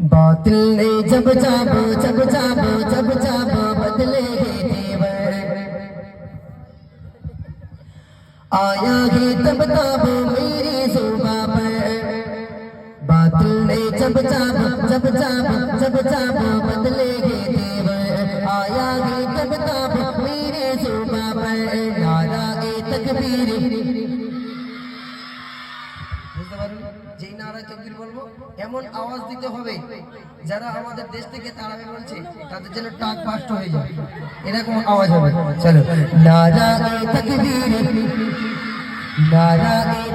बातिल ने जब जाबो बदलेगे तेवर आया है तब मेरी जुबा पर बातिल ने जब जाबो बदलेगे तेवर आया है तब मेरी जुबा पर नारा ए तकबीर বুঝতে পারবেন যেই নারায় তাকবীর বলবো এমন আওয়াজ দিতে হবে যারা আমাদের দেশ থেকে তাড়াবে বলছে তাদের যেন টাক ফাস্ট হয়ে যায় এরকম আওয়াজ হবে চলো নারায়ে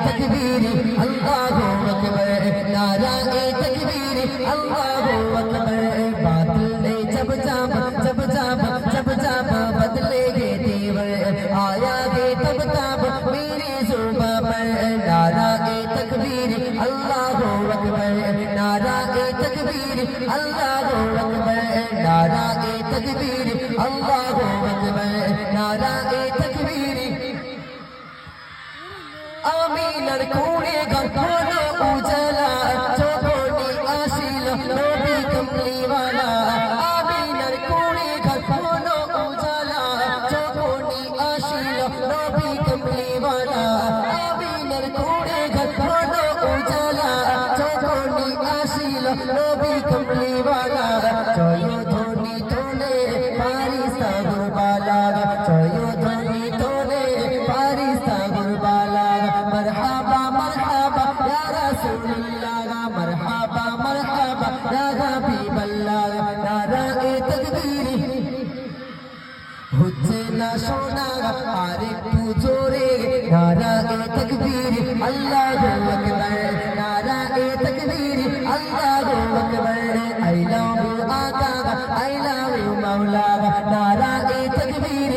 তাকবীর আল্লাহু আকবার নারায়ে তাকবীর আল্লাহু আকবার বাতিল ने जब जाब बदलेगे तेवर आया है तब मेरी जुबा पर नाराए तकबीर अल्लाहु अकबर नाराए तकबीर अल्लाहु अकबर नाराए तकबीर अल्लाहु अकबर नाराए तकबीर आमीनार कोणे गंधोलो उजला चोखोनी आशिल नबी कमली वाला आमीनार कोणे गंधोलो उजला चोखोनी आशिल नबी कमली वाला आमीनार कोणे गंधोलो उजला चोखोनी आशिल नबी कमली वाला चयो धोनी तोले पारिस्ता गुरबाला चयो धोनी तोले पारिस्ता गुरबाला मरहबा मरहबा या रसूलुल्लाह मरहबा मरहबा या हबीबल्लाह नाराए तकबीर হচ্ছে না শোনা আর একটু জোরে নারায়ে তাকবীর আল্লাহু আকবার নারায়ে তাকবীর আল্লাহু আকবার আই লাভ ইউ আকা আই লাভ ইউ মাওলা নারায়ে তাকবীর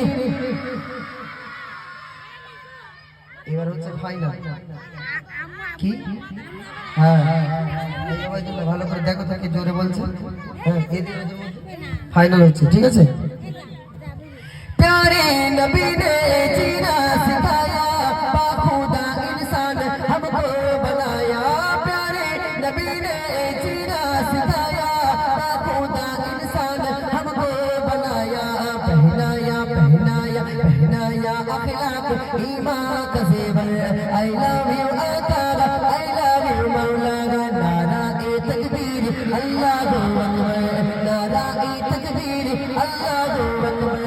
এবার হচ্ছে ফাইনাল কি হ্যাঁ এই আওয়াজটা ভালো করে দেখো তাকে জোরে বলছে হ্যাঁ এদিকে ফাইনাল হচ্ছে ঠিক আছে प्यारे नबी ने जीना सिखाया बाखुदा इंसान हमको बनाया प्यारे नबी ने जीना सिखाया बाखुदा इंसान हमको बनाया पहनाया अखलाक ईमान का ज़ेवर आई लव यू आका आई लव यू मौलाना नाराए तकबीर अल्लाहु अकबर नाराए तकबीर अल्लाहु अकबर